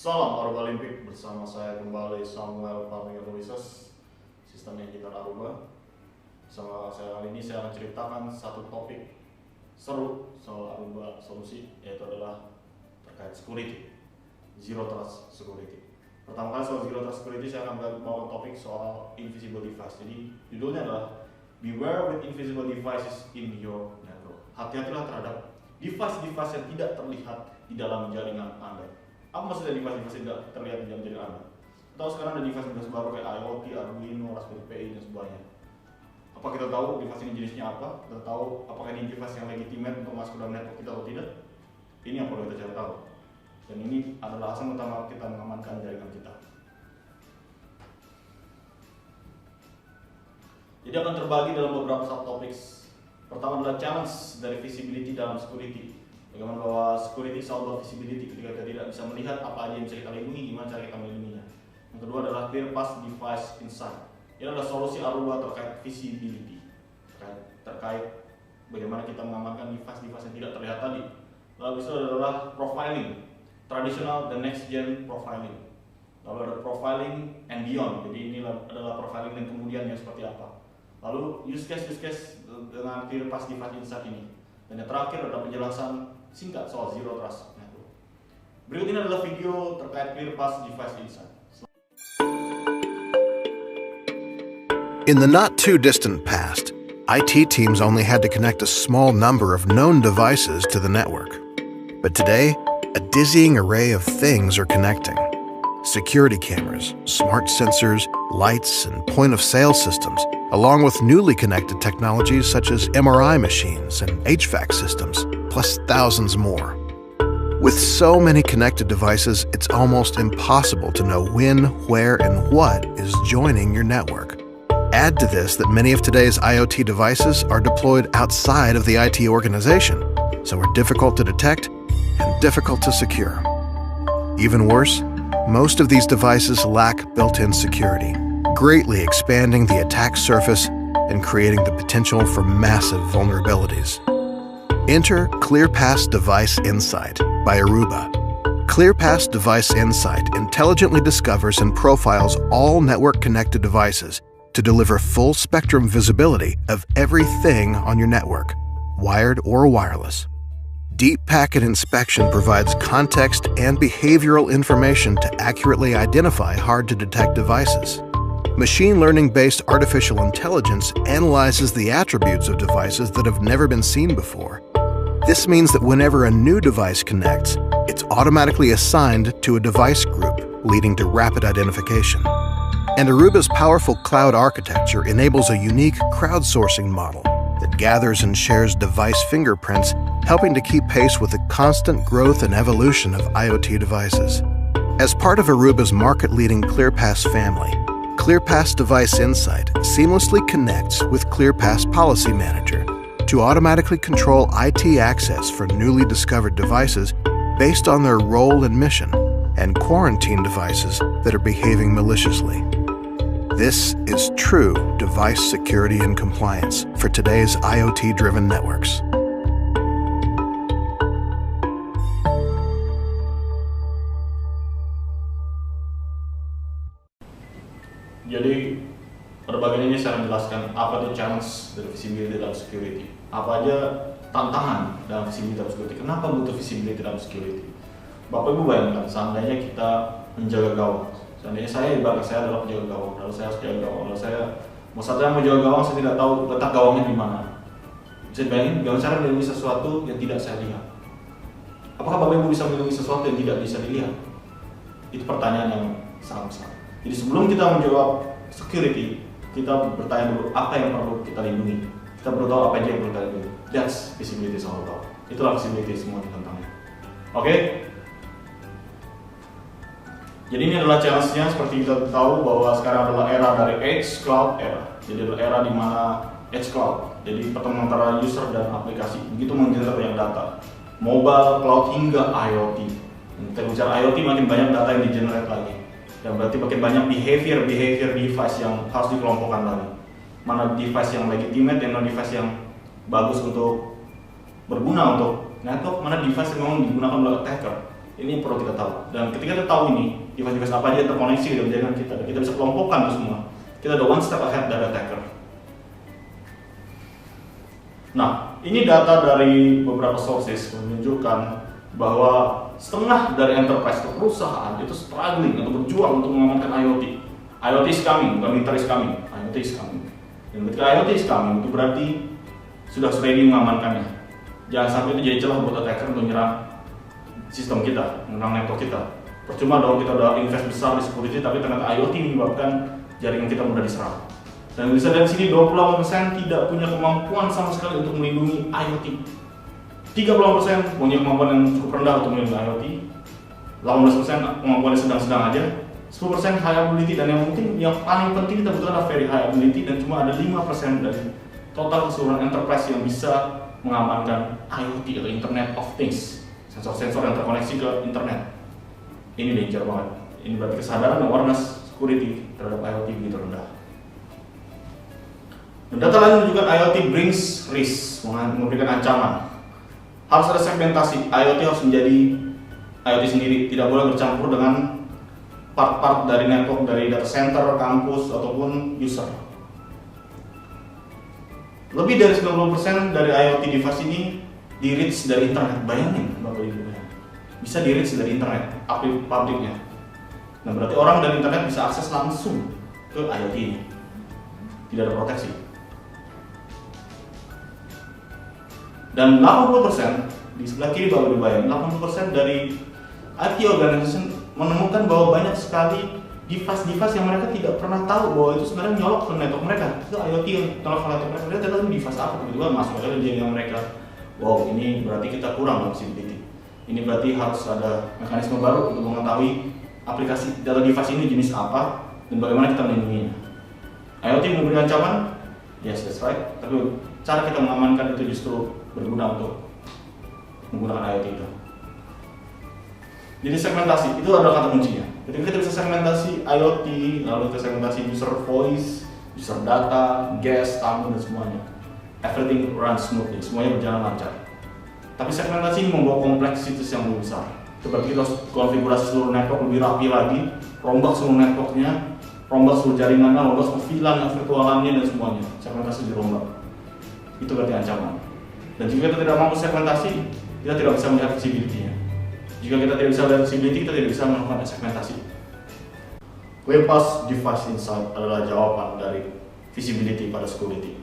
Salam Aruba Olimpik, bersama saya kembali Samuel Parmir Luises, sistem editor Aruba. Bersama saya kali ini saya akan ceritakan satu topik seru soal Aruba solusi, yaitu adalah terkait security, Zero Trust Security. Pertama kali soal Zero Trust Security saya akan bawa topik soal invisible device. Jadi judulnya adalah Beware with invisible devices in your network. Hati-hatilah terhadap device-device yang tidak terlihat di dalam jaringan Anda. Apa maksudnya device-device yang tidak terlihat di dalam jaringan Anda? Tahu sekarang ada device-device baru kayak IoT, Arduino, Raspberry Pi, dan sebagainya. Apa kita tahu device ini jenisnya apa? Kita tahu apakah ini device yang legitimate untuk masuk ke dalam network kita atau tidak? Ini yang perlu kita cari tahu. Dan ini adalah alasan utama kita mengamankan jaringan kita. Jadi akan terbagi dalam beberapa subtopics. Pertama adalah challenge dari visibility dalam security. Bagaimana bahwa security selalu about visibility, ketika kita tidak bisa melihat apa aja yang bisa kita lindungi, gimana cara kita melindunginya. Yang kedua adalah clear path device insight. Ini adalah solusi Aruba terkait visibility, terkait bagaimana kita mengamankan device-device yang tidak terlihat tadi. Lalu itu adalah profiling, traditional dan next gen profiling. Lalu ada profiling and beyond, jadi ini adalah profiling dan kemudiannya seperti apa. Lalu use case dengan clear path device insight ini. Dan yang terakhir adalah penjelasan singkat soal Zero Trust Network. Berikut ini adalah video terkait clear path device insight. In the not-too-distant past, IT teams only had to connect a small number of known devices to the network. But today, a dizzying array of things are connecting. Security cameras, smart sensors, lights, and point-of-sale systems, along with newly connected technologies such as MRI machines and HVAC systems, plus thousands more. With so many connected devices, it's almost impossible to know when, where, and what is joining your network. Add to this that many of today's IoT devices are deployed outside of the IT organization, so are difficult to detect and difficult to secure. Even worse, most of these devices lack built-in security, greatly expanding the attack surface and creating the potential for massive vulnerabilities. Enter ClearPass Device Insight by Aruba. ClearPass Device Insight intelligently discovers and profiles all network-connected devices to deliver full-spectrum visibility of everything on your network, wired or wireless. Deep Packet Inspection provides context and behavioral information to accurately identify hard-to-detect devices. Machine learning-based artificial intelligence analyzes the attributes of devices that have never been seen before. This means that whenever a new device connects, it's automatically assigned to a device group, leading to rapid identification. And Aruba's powerful cloud architecture enables a unique crowdsourcing model that gathers and shares device fingerprints, helping to keep pace with the constant growth and evolution of IoT devices. As part of Aruba's market-leading ClearPass family, ClearPass Device Insight seamlessly connects with ClearPass Policy Manager to automatically control IT access for newly discovered devices based on their role and mission, and quarantine devices that are behaving maliciously. This is true device security and compliance for today's IoT-driven networks. Jadi pada bagian ini saya menjelaskan apa itu challenge dari visibility dalam security. Apa aja tantangan dalam visibility dalam security. Kenapa butuh visibility dalam security? Bapak Ibu bayangkan, seandainya kita menjaga gawang. Seandainya saya adalah penjaga gawang, lalu saya harus jaga gawang, lalu saya mau jaga gawang, saya tidak tahu letak gawangnya di mana. Bisa bayangin, bagaimana cara melindungi sesuatu yang tidak saya lihat? Apakah Bapak Ibu bisa melindungi sesuatu yang tidak bisa dilihat? Itu pertanyaan yang sangat besar. Jadi sebelum kita menjawab security, kita bertanya dulu apa yang perlu kita lindungi. Kita perlu tahu apa aja yang perlu kita lindungi. That's visibility all about. Itulah visibility semua tentangnya. Oke? Jadi ini adalah challenge-nya, seperti kita tahu bahwa sekarang adalah era dari edge cloud era. Jadi adalah era di mana edge cloud, jadi pertemuan antara user dan aplikasi, begitu menggenerate yang data, mobile, cloud hingga IoT. Dan kita bicara IoT, makin banyak data yang di-generate lagi. Dan berarti makin banyak behavior device yang harus dikelompokkan lagi. Mana device yang legitimate, dan mana device yang bagus untuk berguna untuk network, mana device yang memang digunakan oleh attacker. Ini perlu kita tahu. Dan ketika kita tahu ini, device-device apa aja yang terkoneksi dengan jaringan kita, dan kita bisa kelompokkan itu semua. Kita ada one step ahead dari attacker. Nah, ini data dari beberapa sources menunjukkan bahwa setengah dari enterprise atau perusahaan itu struggling atau berjuang untuk mengamankan IoT. IoT is coming, bukan militer is coming. IoT is coming. Dan ketika IoT is coming, itu berarti sudah ready mengamankannya. Jangan sampai itu jadi celah buat attacker untuk menyerang sistem kita, menyerang network kita. Percuma dong kita udah invest besar di security, tapi ternyata IoT menyebabkan jaringan kita mudah diserang. Dan bisa dari sini 28% tidak punya kemampuan sama sekali untuk melindungi IoT. 30% punya kemampuan yang cukup rendah untuk melindungi IoT. 18% kemampuannya sedang-sedang aja. 10% high ability, dan yang mungkin yang paling penting kita butuhkan adalah very high ability, dan cuma ada 5% dari total keseluruhan enterprise yang bisa mengamankan IoT atau Internet of Things, sensor-sensor yang terkoneksi ke internet. Ini danger banget. Ini berarti kesadaran awareness security terhadap IoT begitu rendah. Dan data lain menunjukkan IoT brings risk, memberikan ancaman. Harus ada segmentasi. IoT harus menjadi IoT sendiri, tidak boleh bercampur dengan part-part dari network, dari data center, kampus, ataupun user. Lebih dari 90% dari IoT device ini di-reach dari internet. Bayangin, Bapak Ibu. Bisa di-reach dari internet, pabriknya. Nah, berarti orang dari internet bisa akses langsung ke IoT ini. Tidak ada proteksi. Dan 80%, di sebelah kiri Bapak Ibu bayangin, 80% dari IT organization menemukan bahwa banyak sekali device-device yang mereka tidak pernah tahu bahwa itu sebenarnya nyolok ke network mereka. Itu IoT yang nyolok ke network mereka. Mereka tidak tahu ini device apa, tiba-tiba masuk ke jaringan mereka. Wow, ini berarti kita kurang visibility. Ini berarti harus ada mekanisme baru untuk mengetahui aplikasi data device ini jenis apa dan bagaimana kita melindunginya. IoT memberi ancaman? Yes, that's right. Tapi cara kita mengamankan itu justru berguna untuk menggunakan IoT itu. Jadi segmentasi itu adalah kata kuncinya. Ketika kita bisa segmentasi IoT, lalu kita segmentasi user voice, user data, gas, tamu, dan semuanya, everything runs smoothly, semuanya berjalan lancar. Tapi segmentasi ini membawa kompleksitas yang lebih besar. Seperti kita harus konfigurasi seluruh network lebih rapi lagi, rombak seluruh networknya, rombak seluruh jaringannya, rombak seluruh VLAN, virtualannya, dan semuanya. Segmentasi dirombak. Itu berarti ancaman. Dan jika kita tidak mampu segmentasi, kita tidak bisa melihat visibility-nya. Jika kita tidak bisa melihat visibility, kita tidak bisa melakukan segmentasi. ClearPass Device Insight adalah jawaban dari visibility pada security.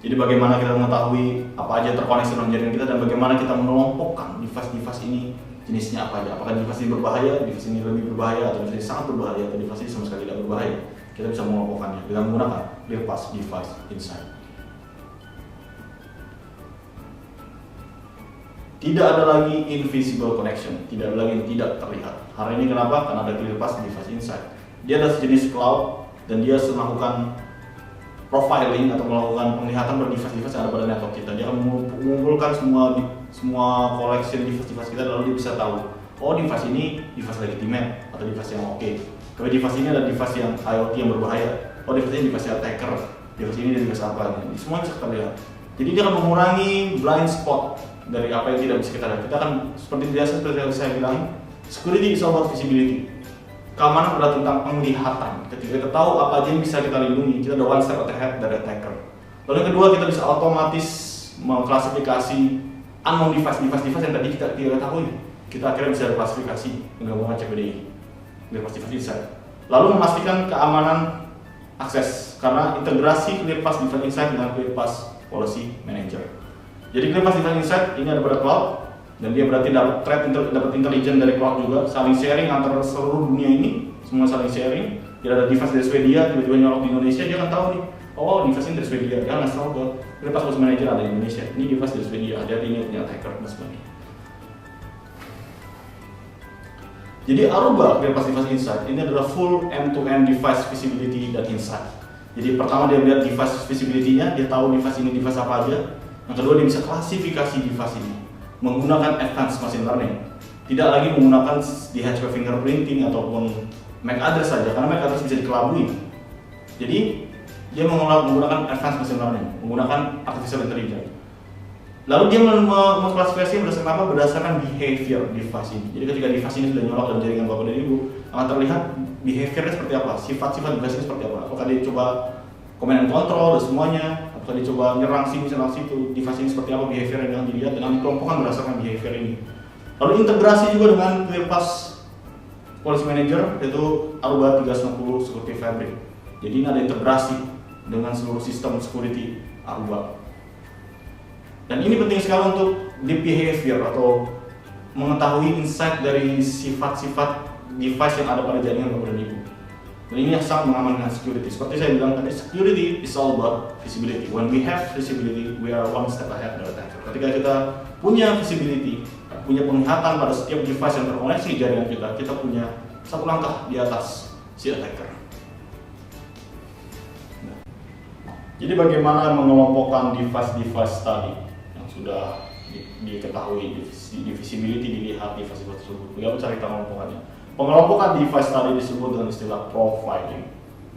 Jadi bagaimana kita mengetahui apa aja terkoneksi dengan jaringan kita, dan bagaimana kita mengelompokkan device-device ini jenisnya apa aja. Apakah device ini berbahaya, device ini lebih berbahaya, atau device ini sangat berbahaya, atau device ini sama sekali tidak berbahaya. Kita bisa mengelompokkannya dengan menggunakan ClearPass Device Insight. Tidak ada lagi invisible connection, tidak ada lagi yang tidak terlihat. Hari ini kenapa? Karena ada ClearPass Device Insight. Dia adalah sejenis cloud, dan dia melakukan profiling atau melakukan penglihatan pada device-device yang ada pada network kita. Dia akan mengumpulkan semua collection device-device kita, lalu dia bisa tahu, oh device ini device legitimate atau device yang oke. Tapi device ini adalah device yang IoT yang berbahaya. Oh device ini device attacker, device ini device apa? Semua bisa kita lihat. Jadi dia akan mengurangi blind spot dari apa yang tidak bisa kita lihat. Kita akan seperti biasa, seperti yang saya bilang, security is about visibility. Keamanan adalah tentang penglihatan. Ketika kita tahu apa aja yang bisa kita lindungi, kita ada one step ahead dari attacker. Lalu yang kedua, kita bisa otomatis mengklasifikasi unknown device yang tadi kita tidak ketahui. Kita akhirnya bisa klasifikasi menggabungkan CPDI, ClearPass Device Insight. Lalu memastikan keamanan akses karena integrasi ClearPass Device Insight dengan ClearPass Policy Manager. Jadi ClearPass Device Insight ini ada pada cloud, dan dia berarti dapat intelligence dari cloud juga, saling sharing antara seluruh dunia ini, semua saling sharing. Tidak ada device dari Swedia tiba-tiba nyolok di Indonesia, dia akan tahu nih, oh device ini dari Swedia, dia nggak tahu ke ClearPass Policy Manager ada di Indonesia, ini device dari Swedia, ada ini punya attacker dan sebagainya. Jadi Aruba ClearPass Device Insight ini adalah full end-to-end device visibility dan insight. Jadi pertama dia melihat device visibility-nya, dia tahu device ini device apa aja. Yang kedua dia bisa klasifikasi device ini menggunakan advanced machine learning, tidak lagi menggunakan DHCP fingerprinting ataupun MAC address saja, karena MAC address bisa dikelabui. Jadi dia menggunakan advanced machine learning, menggunakan artificial intelligence. Lalu dia mengklasifikasi berdasarkan apa? Berdasarkan behavior device ini. Jadi ketika device ini sudah nyolok dalam jaringan bapak dan ibu, akan terlihat behaviornya seperti apa, sifat-sifat device ini seperti apa. Apakah dia coba command and control dan semuanya, apakah dia coba nyerang sini, nyerang situ, device ini seperti apa behavior yang dilihat dengan dikelompokkan berdasarkan behavior ini. Lalu integrasi juga dengan ClearPass Policy Manager, yaitu Aruba 360 Security Fabric. Jadi ini ada integrasi dengan seluruh sistem security Aruba. Dan ini penting sekali untuk deep behavior atau mengetahui insight dari sifat-sifat device yang ada pada jaringan bapak dan ibu. Dan ini yang sangat mengamankan security. Seperti saya bilang tadi, security is all about visibility. When we have visibility, we are one step ahead dari attacker. Ketika kita punya visibility, punya penglihatan pada setiap device yang terkoneksi di jaringan kita punya satu langkah di atas si attacker. Nah, jadi bagaimana mengelompokkan device-device tadi yang sudah diketahui, di visibility dilihat device tersebut? Bagaimana cara kita mengelompokannya? Pengelompokan device tadi disebut dengan istilah profiling.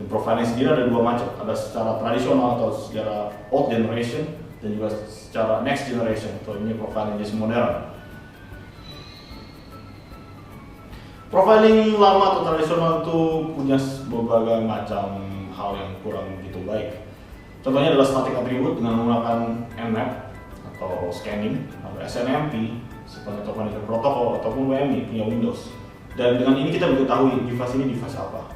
Dan profiling sendiri ada dua macam, ada secara tradisional atau secara old generation dan juga secara next generation, atau ini profiling jenis modern. Profiling lama atau tradisional itu punya berbagai macam hal yang kurang begitu baik. Contohnya adalah static attribute dengan menggunakan Nmap atau scanning, atau SNMP, seperti Network Protocol ataupun WMI punya Windows. Dan dengan ini kita mengetahui device ini device apa.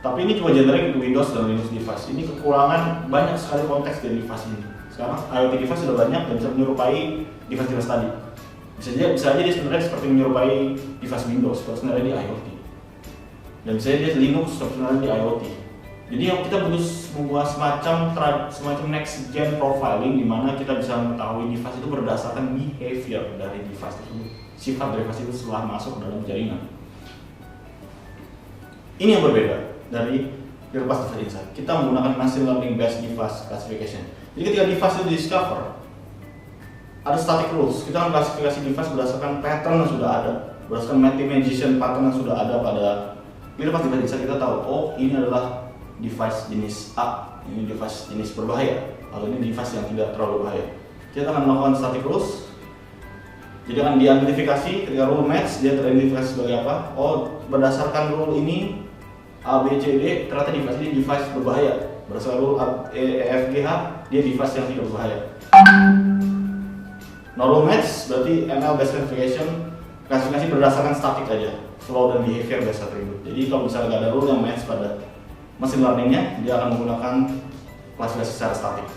Tapi ini cuma generic untuk Windows dan Linux device. Ini kekurangan banyak sekali konteks dari device ini. Sekarang IoT device sudah banyak dan bisa menyerupai device-device tadi. Bisa aja dia sebenarnya seperti menyerupai device Windows, kalau sebenarnya di IoT. Dan bisa aja dia Linux, sebenarnya di IoT. Jadi yang kita butuh membuat semacam next gen profiling, di mana kita bisa mengetahui device itu berdasarkan behavior dari device tersebut, sifat dari device itu setelah masuk ke dalam jaringan. Ini yang berbeda dari ClearPass Device Insight. Kita menggunakan machine learning based device classification. Jadi ketika device itu discover, ada static rules. Kita akan klasifikasi device berdasarkan pattern yang sudah ada, berdasarkan mathematician pattern yang sudah ada pada ClearPass Device Insight. Kita tahu, oh ini adalah device jenis A, ini device jenis berbahaya, atau ini device yang tidak terlalu berbahaya. Kita akan melakukan static rules. Jadi akan diidentifikasi ketika rule match, dia teridentifikasi sebagai apa? Oh, berdasarkan rule ini A, B, C, D, ternyata device ini device berbahaya. Berdasarkan rule E, F, G, H, dia device yang tidak berbahaya. No rule match berarti ML based classification, klasifikasi berdasarkan static aja, flow dan behavior based attribute. Jadi kalau misalnya nggak ada rule yang match pada machine learningnya, dia akan menggunakan klasifikasi secara static.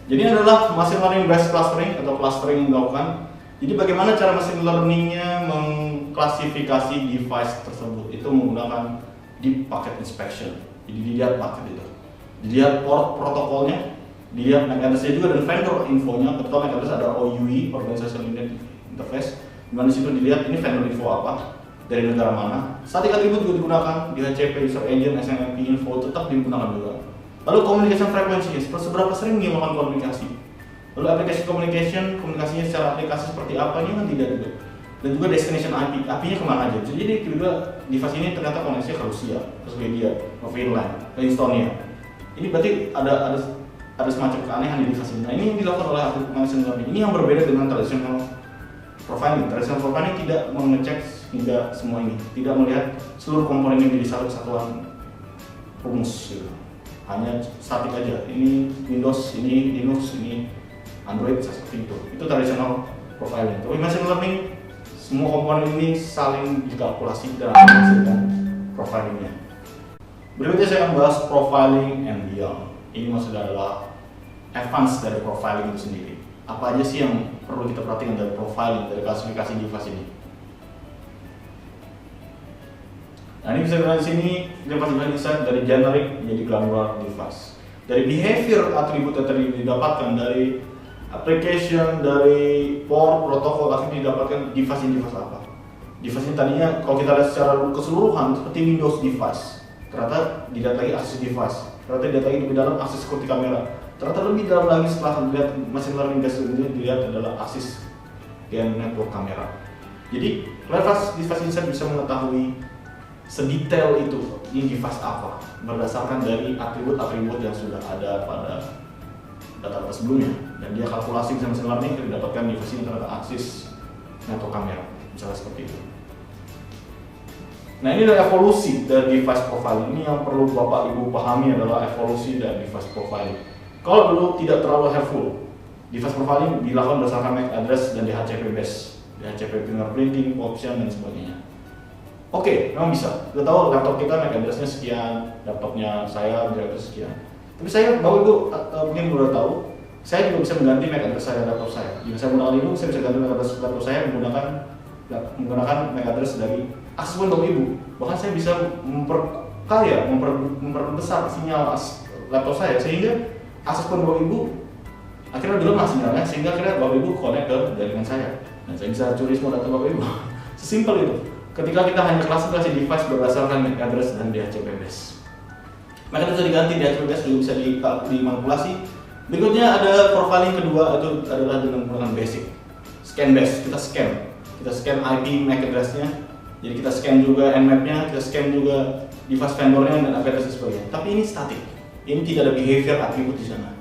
Jadi ini adalah machine learning based clustering atau clustering yang dilakukan. Jadi bagaimana cara machine learningnya mengklasifikasi device tersebut? Itu menggunakan deep packet inspection. Jadi dilihat paket itu, dilihat port protokolnya, dilihat MAC address-nya juga dan vendor infonya. Ketika MAC address ada OUI, Organization Unit Interface, di mana situ dilihat ini vendor info apa, dari negara mana. Static attribute juga digunakan, DHCP, user agent, SNMP info tetap digunakan juga. Lalu communication frequency, seberapa sering dia melakukan komunikasi. Lalu application communication, komunikasinya secara aplikasi seperti apa, ini kan tidak juga. Dan juga destination IP, IP-nya kemana aja. Jadi juga device ini ternyata koneksinya ke Rusia, ke Swedia, ke Finland, ke Estonia. Ini berarti ada semacam keanehan di device ini. Nah, ini yang dilakukan oleh machine learning. Ini yang berbeda dengan traditional profiling. Traditional profiling tidak mengecek hingga semua ini, tidak melihat seluruh komponen yang menjadi satu kesatuan rumus gitu. Hanya statik aja, ini Windows, ini Linux, ini Android, seperti itu. Itu traditional profiling. Tapi machine learning, semua komponen ini saling dikalkulasi dan menghasilkan profilingnya. Berikutnya saya akan bahas profiling and beyond. Ini maksudnya adalah advance dari profiling itu sendiri. Apa aja sih yang perlu kita perhatikan dari profiling, dari klasifikasi device ini? Nah, ini bisa dilihat di sini, device insight dari generic menjadi granular device. Dari behavior atribut yang tadi didapatkan, dari application, dari port, protokol, akhirnya didapatkan device ini device apa. Device ini tadinya kalau kita lihat secara keseluruhan seperti Windows device, ternyata dilihat lagi akses device, ternyata dilihat lagi di dalam akses security kamera, ternyata lebih dalam lagi setelah dilihat machine learning based ini dilihat adalah akses game network kamera. Jadi ClearPass Device Insight bisa mengetahui sedetail itu ini device apa berdasarkan dari atribut-atribut yang sudah ada pada data-data sebelumnya, dan dia kalkulasi bisa machine learning untuk didapatkan device ini ternyata aksis network kamera, misalnya seperti itu. Nah, ini adalah evolusi dari device profiling. Ini yang perlu Bapak Ibu pahami adalah evolusi dari device profiling. Kalau dulu tidak terlalu helpful, device profiling dilakukan berdasarkan MAC address dan DHCP base, DHCP fingerprinting, option dan sebagainya. Oke, memang bisa. Kita tahu laptop kita MAC addressnya sekian, laptopnya saya address sekian. Tapi saya, Bapak Ibu mungkin belum tahu, saya juga bisa mengganti MAC address saya laptop saya. Jika saya menggunakan Linux, saya bisa ganti MAC address laptop saya menggunakan MAC address dari akses point Bapak Ibu. Bahkan saya bisa memperbesar sinyal laptop saya sehingga akses point Bapak Ibu akhirnya lebih lemah sinyalnya, sehingga akhirnya Bapak Ibu connect ke jaringan saya dan saya bisa curi semua data Bapak Ibu. Sesimpel itu. Ketika kita hanya klasifikasi device berdasarkan MAC address dan DHCP base, maka itu bisa diganti, DHCP base juga bisa dimanipulasi. Berikutnya ada profiling kedua, itu adalah dengan menggunakan basic scan base. Kita scan IP MAC address-nya. Jadi kita scan juga Nmap-nya, kita scan juga device vendornya dan IP address sebagainya. Tapi ini static. Ini tidak ada behavior atribut di sana.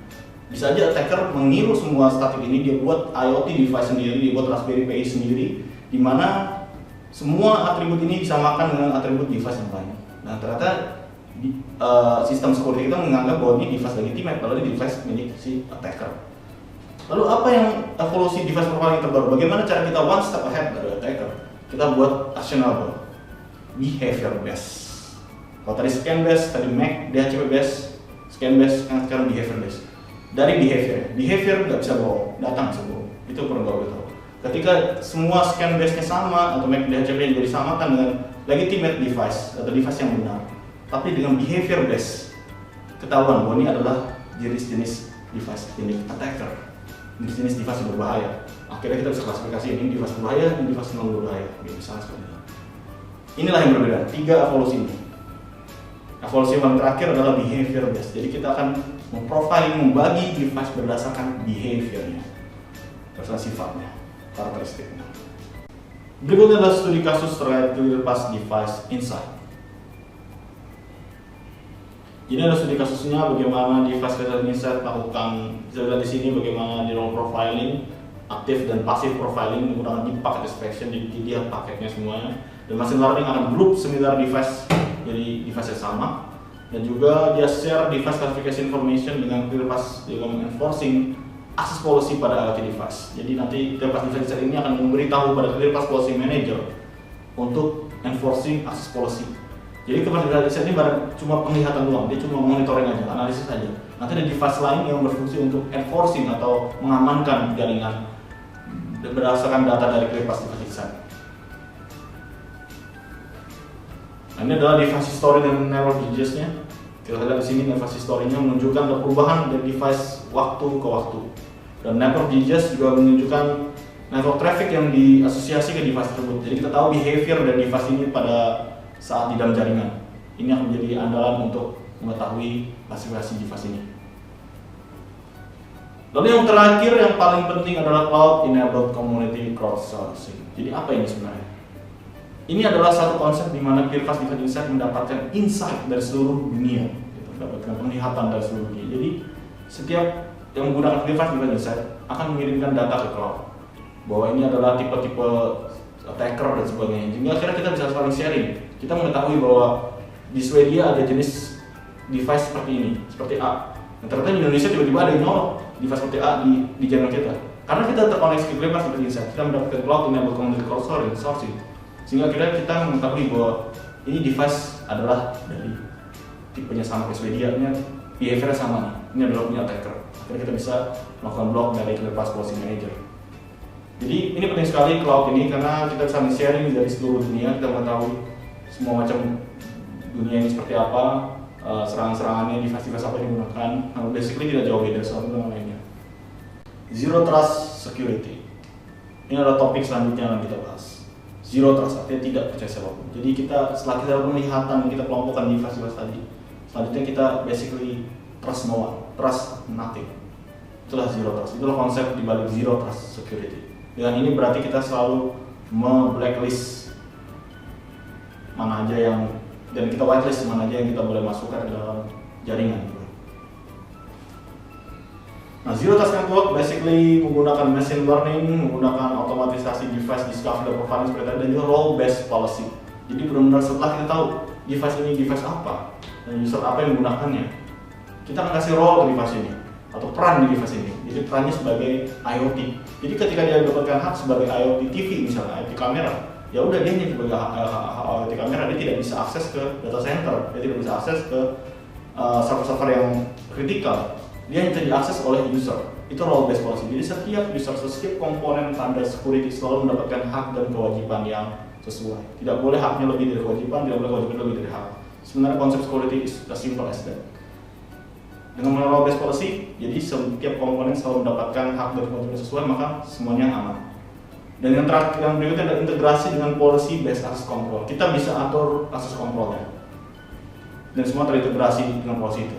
Bisa aja attacker meniru semua static ini, dia buat IoT device sendiri, dia buat Raspberry Pi sendiri, di mana semua atribut ini disamakan dengan atribut device yang lain. Nah, ternyata sistem security kita menganggap bahwa ini device legitimate, padahal ini device milik si attacker. Lalu apa yang evolusi device profiling terbaru? Bagaimana cara kita one step ahead dari attacker? Kita buat actionable, behavior based. Kalau tadi scan based, tadi MAC, DHCP based, scan based, yang sekarang behavior based. Dari behavior nggak bisa bohong, data nggak bisa bohong. Itu perlu Bapak tahu. Ketika semua scan base-nya sama atau MAC DHCP jadi disamakan dengan legitimate device atau device yang benar, tapi dengan behavior base, ketahuan bahwa ini adalah jenis-jenis device milik attacker, jenis-jenis device yang berbahaya. Akhirnya kita bisa klasifikasi ini device berbahaya, ini device non berbahaya, misalnya seperti itu. Inilah yang berbeda, 3 evolusi ini. Evolusi yang terakhir adalah behavior based. Jadi kita akan memprofiling, membagi device berdasarkan behaviornya, berdasarkan sifatnya, karakteristiknya. Berikutnya adalah studi kasus terkait ClearPass device insight. Jadi ada studi kasusnya bagaimana device ClearPass insight melakukan, bisa lihat di sini bagaimana di role profiling, aktif dan pasif profiling menggunakan deep packet inspection. Jadi dia paketnya semuanya, dan machine learning akan group similar device jadi device yang sama, dan juga dia share device classification information dengan ClearPass juga enforcing access policy pada IoT device. Jadi nanti ClearPass device ini akan memberitahu pada ClearPass policy manager untuk enforcing access policy. Jadi ClearPass device ini cuma penglihatan doang, dia cuma monitoring aja, analisis aja. Nanti ada device lain yang berfungsi untuk enforcing atau mengamankan jaringan berdasarkan data dari ClearPass device insight. Nah, ini adalah device history dan network digits-nya. Kita lihat di sini device history-nya menunjukkan perubahan dari device waktu ke waktu. Dan network digits juga menunjukkan network traffic yang diasosiasi ke device tersebut. Jadi kita tahu behavior dari device ini pada saat di dalam jaringan. Ini akan menjadi andalan untuk mengetahui klasifikasi device ini. Lalu yang terakhir yang paling penting adalah Cloud Enabled Community Crowdsourcing. Jadi apa ini sebenarnya? Ini adalah satu konsep di mana ClearPass Device Insight mendapatkan insight dari seluruh dunia, mendapatkan penglihatan dari seluruh dunia. Jadi setiap yang menggunakan ClearPass Device Insight akan mengirimkan data ke cloud, bahwa ini adalah tipe-tipe attacker dan sebagainya. Sehingga akhirnya kita bisa saling sharing. Kita mengetahui bahwa di Swedia ada jenis device seperti ini, seperti A. Dan ternyata di Indonesia tiba-tiba ada yang nyolok device seperti A di jaringan kita. Karena kita terkoneksi ke ClearPass Device Insight, kita mendapatkan Cloud Enabled Community Crowdsourcing. Sehingga akhirnya kita mengetahui bahwa ini device adalah dari tipenya sama kayak Swedia, behaviornya sama nih. Ini adalah punya attacker. Akhirnya kita bisa melakukan block dari ClearPass Policy Manager. Jadi ini penting sekali cloud ini karena kita bisa sharing dari seluruh dunia, kita mengetahui semua macam dunia ini seperti apa, serangan-serangannya, device-device apa yang digunakan. Nah, basically tidak jauh beda satu dengan lainnya. Zero Trust Security. Ini adalah topik selanjutnya yang kita bahas. Zero Trust artinya tidak percaya siapapun. Jadi kita setelah kita penglihatan, kita kelompokkan device-device tadi, selanjutnya kita basically trust no one, trust nothing. Itulah Zero Trust. Itulah konsep dibalik Zero Trust Security. Dengan ini berarti kita selalu blacklist mana aja yang, dan kita whitelist mana aja yang kita boleh masukkan ke dalam jaringan. Nah, Zero Trust Network basically menggunakan machine learning, menggunakan otomatisasi device discovery dan profiling seperti tadi, dan juga role based policy. Jadi benar-benar setelah kita tahu device ini device apa dan user apa yang menggunakannya, kita akan kasih role ke device ini atau peran di device ini. Jadi perannya sebagai IoT. Jadi ketika dia mendapatkan hak sebagai IoT TV misalnya, IoT kamera, ya udah dia hanya sebagai IoT kamera, dia tidak bisa akses ke data center, dia tidak bisa akses ke server-server yang kritikal. Dia hanya bisa diakses oleh user. Itu role based policy. Jadi setiap user, setiap komponen tanda security selalu mendapatkan hak dan kewajiban yang sesuai. Tidak boleh haknya lebih dari kewajiban, tidak boleh kewajiban lebih dari hak. Sebenarnya konsep security is as simple as that. Dengan role based policy, jadi setiap komponen selalu mendapatkan hak dan kewajiban sesuai, maka semuanya aman. Dan yang terakhir, yang berikutnya adalah integrasi dengan policy based access control. Kita bisa atur akses kontrolnya, dan semua terintegrasi dengan policy itu.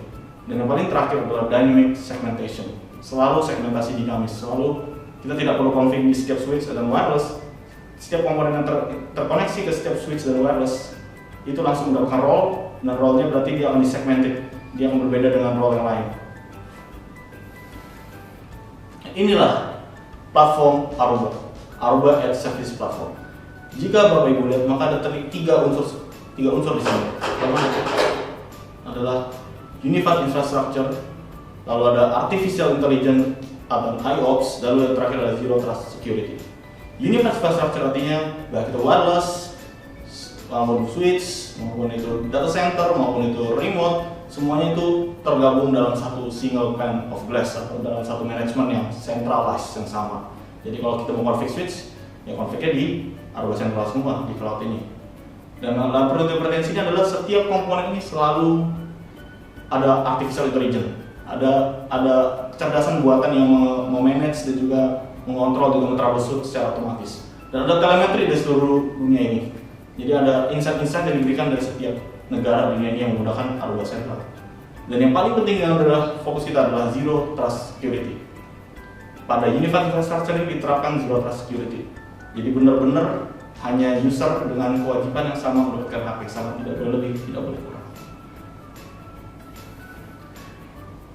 Dan yang paling terakhir adalah dynamic segmentation. Selalu segmentasi dinamis. Selalu kita tidak perlu config di setiap switch dan wireless. Setiap komponen yang terkoneksi ke setiap switch dan wireless itu langsung mendapatkan role, dan role-nya berarti dia akan disegmented. Dia akan berbeda dengan role yang lain. Inilah platform Aruba. Aruba Edge Service Platform. Jika Bapak Ibu lihat, maka ada tiga unsur di sini. Pertama adalah Unified Infrastructure, lalu ada Artificial Intelligence atau IOPS, lalu yang terakhir adalah Zero Trust Security. Unified Infrastructure artinya baik itu wireless, maupun switch, maupun itu data center, maupun itu remote, semuanya itu tergabung dalam satu single pane of glass atau dalam satu manajemen yang centralized yang sama. Jadi kalau kita mau config switch, ya confignya di Aruba Central semua di cloud ini. Dan preferensinya adalah setiap komponen ini selalu ada artificial intelligence, ada kecerdasan buatan yang memanage dan juga mengontrol, juga troubleshoot secara otomatis. Dan ada telemetri dari seluruh dunia ini. Jadi ada insight-insight yang diberikan dari setiap negara dunia ini yang menggunakan Aruba Central. Dan yang paling penting adalah fokus kita adalah Zero Trust Security. Pada Unified Infrastructure ini diterapkan Zero Trust Security. Jadi benar-benar hanya user dengan kewajiban yang sama mendapatkan hak yang sama, tidak boleh lebih, tidak boleh kurang.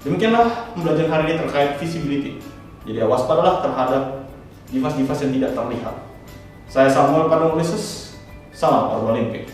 Demikianlah pembelajaran hari ini terkait visibility. Jadi waspadalah terhadap device-device yang tidak terlihat. Saya Samuel Padamulisus, salam Aruba Olympic.